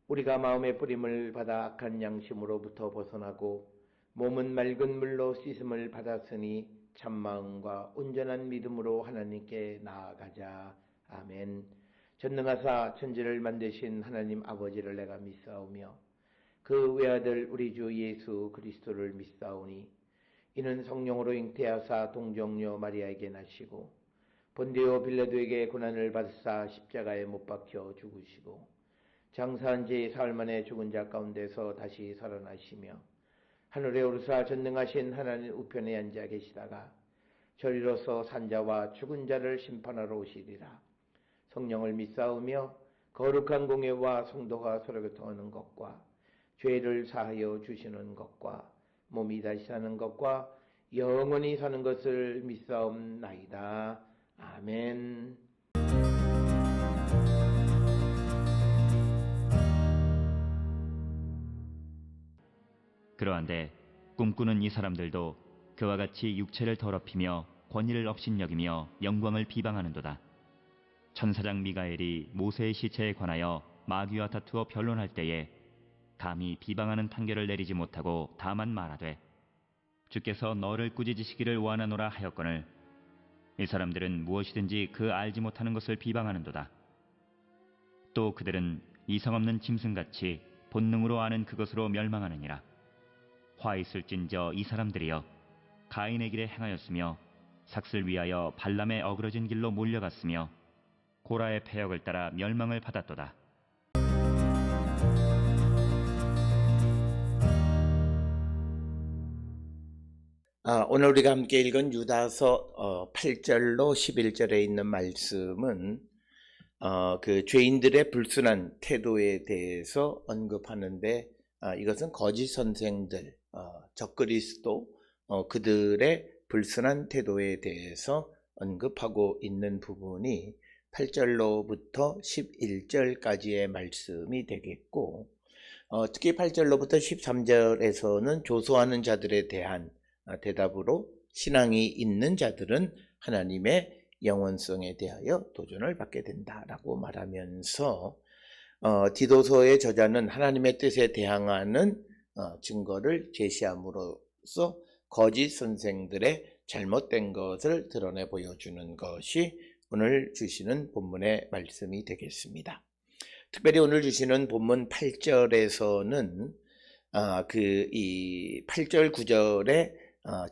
우리가 마음의 뿌림을 받아 악한 양심으로부터 벗어나고 몸은 맑은 물로 씻음을 받았으니 참마음과 온전한 믿음으로 하나님께 나아가자. 아멘. 전능하사 천지를 만드신 하나님 아버지를 내가 믿사오며 그 외아들 우리 주 예수 그리스도를 믿사오니 이는 성령으로 잉태하사 동정녀 마리아에게 나시고 본디오 빌라도에게 고난을 받으사 십자가에 못 박혀 죽으시고 장사한 지 사흘 만에 죽은 자 가운데서 다시 살아나시며 하늘에 오르사 전능하신 하나님 우편에 앉아 계시다가 저리로서 산자와 죽은 자를 심판하러 오시리라. 성령을 믿사오며 거룩한 공예와 성도가 서로 교통하는 것과 죄를 사하여 주시는 것과 몸이 다시 사는 것과 영원히 사는 것을 믿사옵나이다. 아멘. 그러한데 꿈꾸는 이 사람들도 그와 같이 육체를 더럽히며 권위를 업신여기며 영광을 비방하는도다. 천사장 미가엘이 모세의 시체에 관하여 마귀와 다투어 변론할 때에 감히 비방하는 판결을 내리지 못하고 다만 말하되 주께서 너를 꾸짖으시기를 원하노라 하였거늘 이 사람들은 무엇이든지 그 알지 못하는 것을 비방하는도다. 또 그들은 이성 없는 짐승같이 본능으로 아는 그것으로 멸망하느니라. 화 있을진저 이 사람들이여 가인의 길에 행하였으며 삭슬 위하여 발람의 어그러진 길로 몰려갔으며 고라의 패역을 따라 멸망을 받았도다. 오늘 우리가 함께 읽은 유다서 8절로 11절에 있는 말씀은 그 죄인들의 불순한 태도에 대해서 언급하는데 이것은 거짓 선생들, 적그리스도 그들의 불순한 태도에 대해서 언급하고 있는 부분이 8절로부터 11절까지의 말씀이 되겠고 특히 8절로부터 13절에서는 조소하는 자들에 대한 대답으로 신앙이 있는 자들은 하나님의 영원성에 대하여 도전을 받게 된다라고 말하면서 디도서의 저자는 하나님의 뜻에 대항하는 증거를 제시함으로써 거짓 선생들의 잘못된 것을 드러내 보여주는 것이 오늘 주시는 본문의 말씀이 되겠습니다. 특별히 오늘 주시는 본문 8절에서는 이 8절 9절에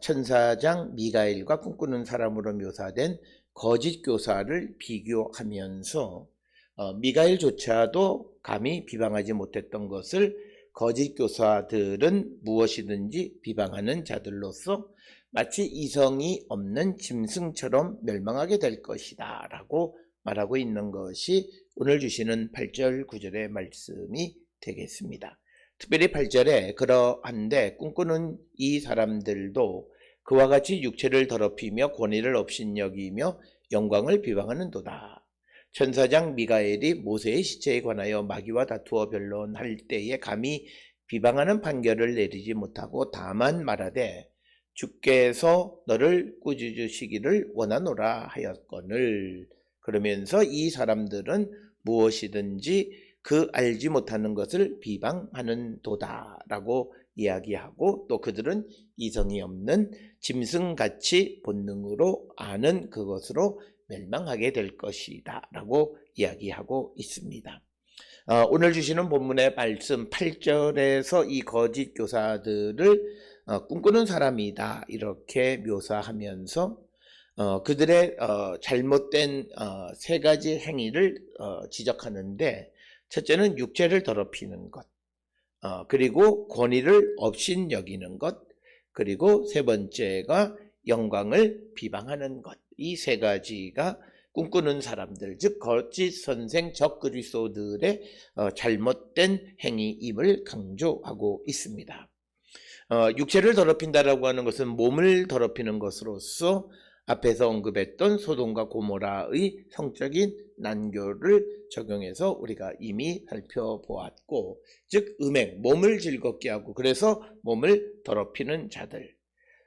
천사장 미가엘과 꿈꾸는 사람으로 묘사된 거짓 교사를 비교하면서 미가엘조차도 감히 비방하지 못했던 것을 거짓 교사들은 무엇이든지 비방하는 자들로서 마치 이성이 없는 짐승처럼 멸망하게 될 것이다 라고 말하고 있는 것이 오늘 주시는 8절 9절의 말씀이 되겠습니다. 특별히 8절에 그러한데 꿈꾸는 이 사람들도 그와 같이 육체를 더럽히며 권위를 업신여기며 영광을 비방하는도다. 천사장 미가엘이 모세의 시체에 관하여 마귀와 다투어 변론할 때에 감히 비방하는 판결을 내리지 못하고 다만 말하되 주께서 너를 꾸짖으시기를 원하노라 하였거늘 그러면서 이 사람들은 무엇이든지 그 알지 못하는 것을 비방하는도다 라고 이야기하고 또 그들은 이성이 없는 짐승같이 본능으로 아는 그것으로 멸망하게 될 것이다 라고 이야기하고 있습니다. 오늘 주시는 본문의 말씀 8절에서 이 거짓 교사들을 꿈꾸는 사람이다 이렇게 묘사하면서 그들의 잘못된 세 가지 행위를 지적하는데 첫째는 육체를 더럽히는 것, 그리고 권위를 업신여기는 것, 그리고 세 번째가 영광을 비방하는 것. 이 세 가지가 꿈꾸는 사람들, 즉 거짓 선생 적그리스도들의 잘못된 행위임을 강조하고 있습니다. 육체를 더럽힌다라고 하는 것은 몸을 더럽히는 것으로서 앞에서 언급했던 소돔과 고모라의 성적인 난교를 적용해서 우리가 이미 살펴보았고, 즉 음행, 몸을 즐겁게 하고 그래서 몸을 더럽히는 자들.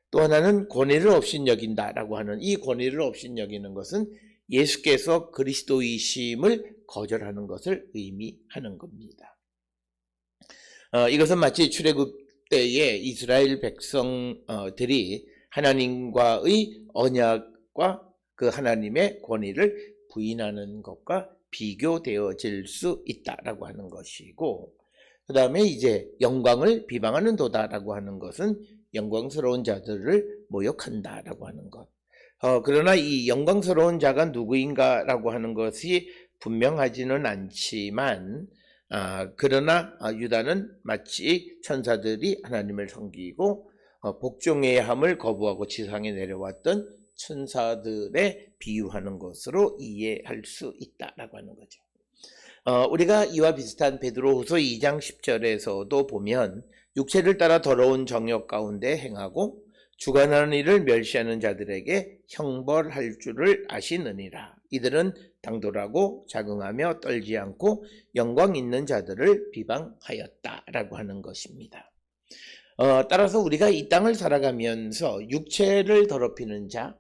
또 하나는 권위를 업신여긴다라고 하는 이 권위를 업신여기는 것은 예수께서 그리스도이심을 거절하는 것을 의미하는 겁니다. 이것은 마치 출애굽 때에 이스라엘 백성들이 하나님과의 언약과 그 하나님의 권위를 부인하는 것과 비교되어질 수 있다라고 하는 것이고, 그 다음에 이제 영광을 비방하는 도다라고 하는 것은 영광스러운 자들을 모욕한다라고 하는 것. 그러나 이 영광스러운 자가 누구인가라고 하는 것이 분명하지는 않지만, 그러나 유다는 마치 천사들이 하나님을 섬기고 복종해야 함을 거부하고 지상에 내려왔던 천사들에 비유하는 것으로 이해할 수 있다라고 하는 거죠. 우리가 이와 비슷한 베드로후서 2장 10절에서도 보면 육체를 따라 더러운 정욕 가운데 행하고 주관하는 일을 멸시하는 자들에게 형벌할 줄을 아시느니라. 이들은 당돌하고 자긍하며 떨지 않고 영광 있는 자들을 비방하였다라고 하는 것입니다. 따라서 우리가 이 땅을 살아가면서 육체를 더럽히는 자,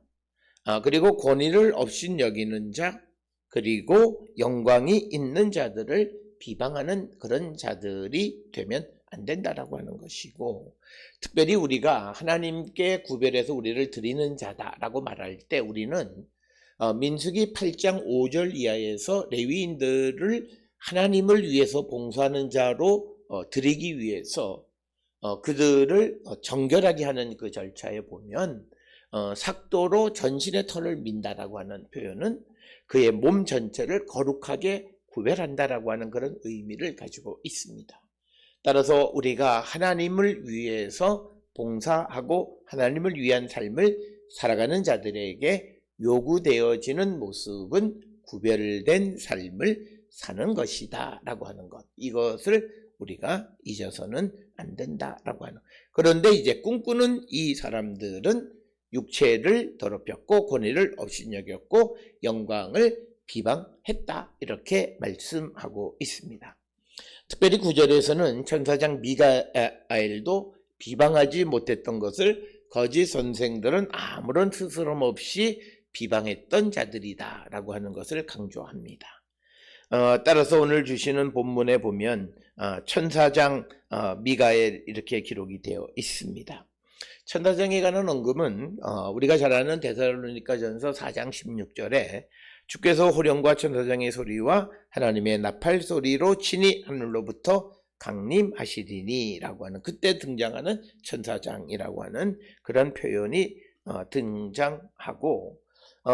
그리고 권위를 업신여기는 자, 그리고 영광이 있는 자들을 비방하는 그런 자들이 되면 안 된다라고 하는 것이고, 특별히 우리가 하나님께 구별해서 우리를 드리는 자다라고 말할 때 우리는 민수기 8장 5절 이하에서 레위인들을 하나님을 위해서 봉사하는 자로 드리기 위해서 그들을 정결하게 하는 그 절차에 보면 삭도로 전신의 털을 민다라고 하는 표현은 그의 몸 전체를 거룩하게 구별한다라고 하는 그런 의미를 가지고 있습니다. 따라서 우리가 하나님을 위해서 봉사하고 하나님을 위한 삶을 살아가는 자들에게 요구되어지는 모습은 구별된 삶을 사는 것이다 라고 하는 것, 이것을 우리가 잊어서는 안 된다라고 하는. 그런데 이제 꿈꾸는 이 사람들은 육체를 더럽혔고 권위를 업신여겼고 영광을 비방했다, 이렇게 말씀하고 있습니다. 특별히 9절에서는 천사장 미가엘도 비방하지 못했던 것을 거짓 선생들은 아무런 스스럼 없이 비방했던 자들이다 라고 하는 것을 강조합니다. 따라서 오늘 주시는 본문에 보면 천사장 미가엘 이렇게 기록이 되어 있습니다. 천사장에 관한 언급은 우리가 잘 아는 데살로니가전서 4장 16절에 주께서 호령과 천사장의 소리와 하나님의 나팔 소리로 친히 하늘로부터 강림하시리니 라고 하는, 그때 등장하는 천사장이라고 하는 그런 표현이 등장하고,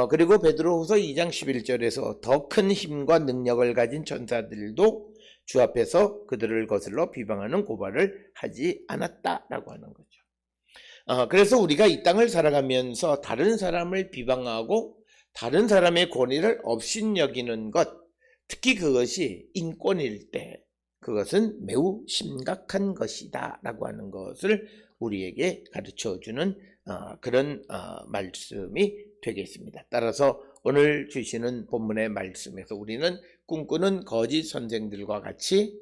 그리고 베드로후서 2장 11절에서 더 큰 힘과 능력을 가진 천사들도 주 앞에서 그들을 거슬러 비방하는 고발을 하지 않았다라고 하는 거죠. 그래서 우리가 이 땅을 살아가면서 다른 사람을 비방하고 다른 사람의 권위를 업신여기는 것, 특히 그것이 인권일 때 그것은 매우 심각한 것이다 라고 하는 것을 우리에게 가르쳐주는 그런 말씀이 되겠습니다. 따라서 오늘 주시는 본문의 말씀에서 우리는 꿈꾸는 거짓 선생들과 같이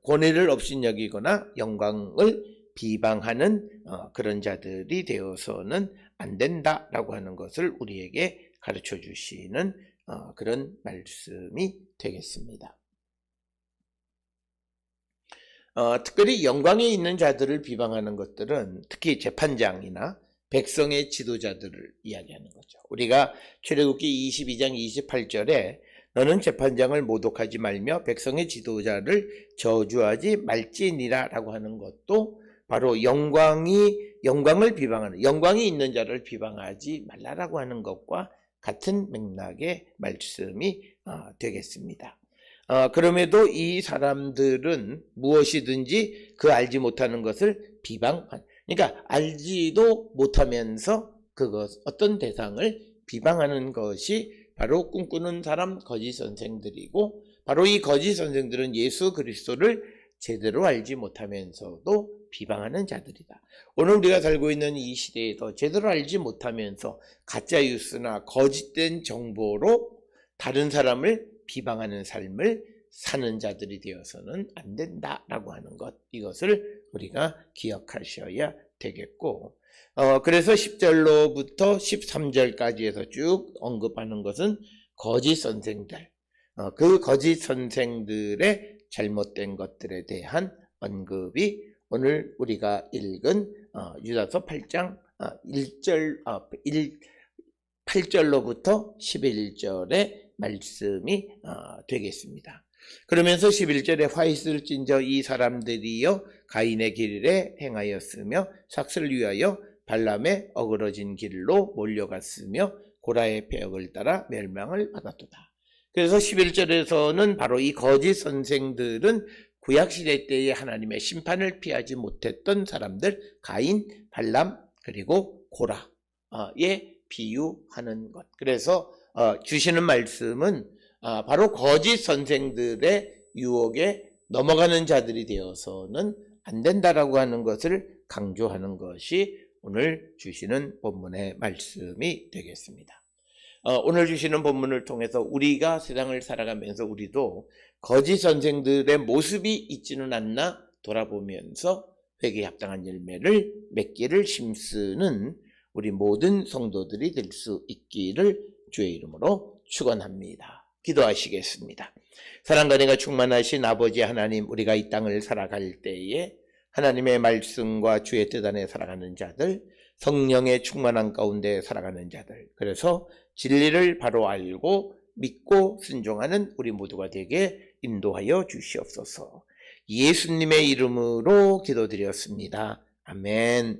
권위를 업신여기거나 영광을 비방하는 그런 자들이 되어서는 안 된다라고 하는 것을 우리에게 가르쳐 주시는 그런 말씀이 되겠습니다. 특별히 영광에 있는 자들을 비방하는 것들은 특히 재판장이나 백성의 지도자들을 이야기하는 거죠. 우리가 출애굽기 22장 28절에 너는 재판장을 모독하지 말며 백성의 지도자를 저주하지 말지니라 라고 하는 것도 바로 영광을 비방하는, 영광이 있는 자를 비방하지 말라라고 하는 것과 같은 맥락의 말씀이 되겠습니다. 그럼에도 이 사람들은 무엇이든지 그 알지 못하는 것을 비방한, 그러니까 알지도 못하면서 어떤 대상을 비방하는 것이 바로 꿈꾸는 사람 거짓 선생들이고, 바로 이 거짓 선생들은 예수 그리스도를 제대로 알지 못하면서도 비방하는 자들이다. 오늘 우리가 살고 있는 이 시대에도 제대로 알지 못하면서 가짜 뉴스나 거짓된 정보로 다른 사람을 비방하는 삶을 사는 자들이 되어서는 안 된다라고 하는 것, 이것을 우리가 기억하셔야 되겠고, 그래서 10절로부터 13절까지 해서 쭉 언급하는 것은 거짓 선생들, 그 거짓 선생들의 잘못된 것들에 대한 언급이 오늘 우리가 읽은 유다서 8장 8절로부터 11절의 말씀이 되겠습니다. 그러면서 11절에 화이스를 찐저 이 사람들이여 가인의 길에 행하였으며 삭슬을 위하여 발람의 어그러진 길로 몰려갔으며 고라의 폐역을 따라 멸망을 받았도다. 그래서 11절에서는 바로 이 거짓 선생들은 구약시대 때의 하나님의 심판을 피하지 못했던 사람들, 가인, 발람, 그리고 고라에 비유하는 것. 그래서 주시는 말씀은 바로 거짓 선생들의 유혹에 넘어가는 자들이 되어서는 안 된다라고 하는 것을 강조하는 것이 오늘 주시는 본문의 말씀이 되겠습니다. 오늘 주시는 본문을 통해서 우리가 세상을 살아가면서 우리도 거짓 선생들의 모습이 있지는 않나 돌아보면서 회개에 합당한 열매를 맺기를 힘쓰는 우리 모든 성도들이 될 수 있기를 주의 이름으로 축원합니다. 기도하시겠습니다. 사랑과 은혜가 충만하신 아버지 하나님, 우리가 이 땅을 살아갈 때에 하나님의 말씀과 주의 뜻 안에 살아가는 자들, 성령의 충만한 가운데 살아가는 자들, 그래서 진리를 바로 알고 믿고 순종하는 우리 모두가 되게 인도하여 주시옵소서. 예수님의 이름으로 기도드렸습니다. 아멘.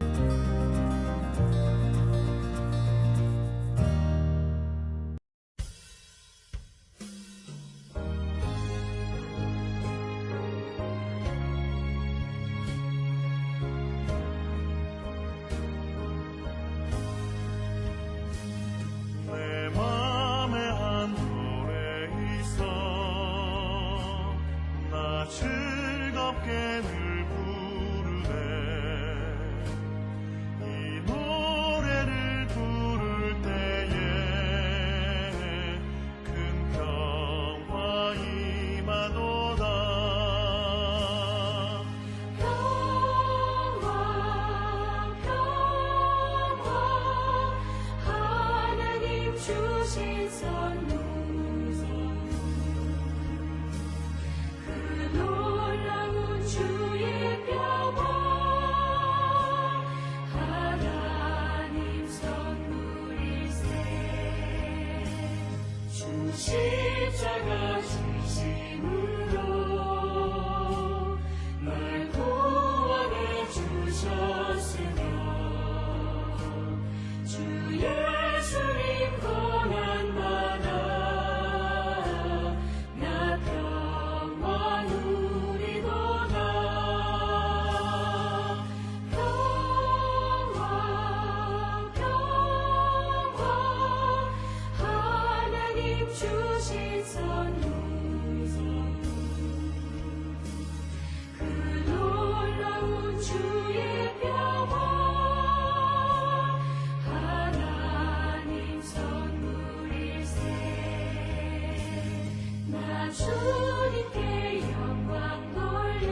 십자가 주심으로 날 구원해 주셨으며 주 예수님 고난받아 나 평화 누리도다. 평화 하나님 주신 선물, 그 놀라운 주의 평화 하나님 선물일세. 나 주님께 영광 돌려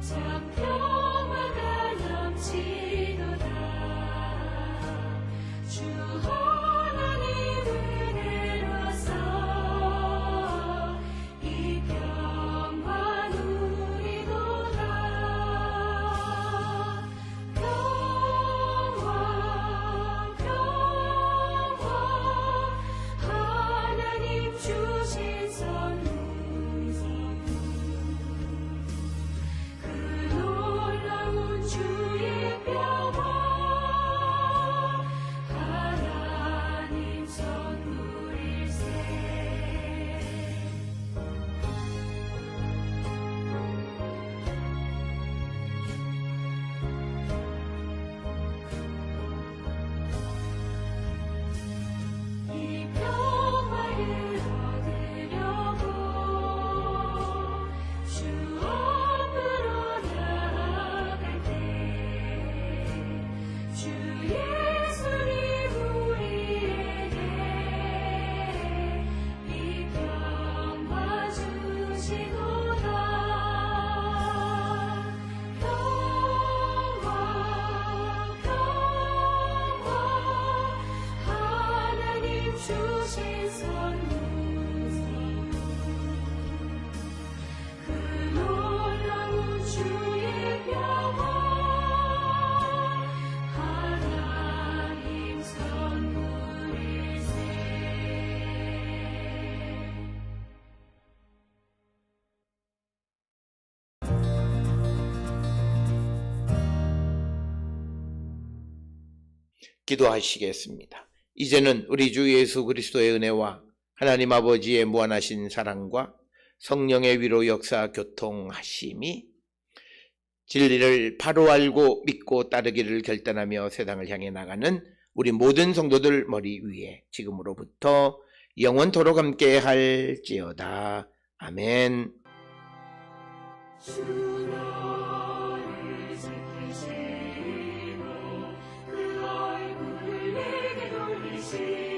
참 평화가 넘치도다. 주 하나님 은혜로서 이 평화 누리도다. 평화 하나님 주신 선물, 그 놀라운 주의 평화 하나님 선물일세. 이 평화를 얻으려고 주 앞으로 나아갈 때 주 예수님 우리에게 이 평화 주시도다. 평화 하나님 주신 선물, 그 기도하시겠습니다. 이제는 우리 주 예수 그리스도의 은혜와 하나님 아버지의 무한하신 사랑과 성령의 위로 역사 교통하심이 진리를 바로 알고 믿고 따르기를 결단하며 세상을 향해 나가는 우리 모든 성도들 머리 위에 지금으로부터 영원토록 함께 할지어다. 아멘. 주 너를 지키시고 그 얼굴을 내게 돌리시고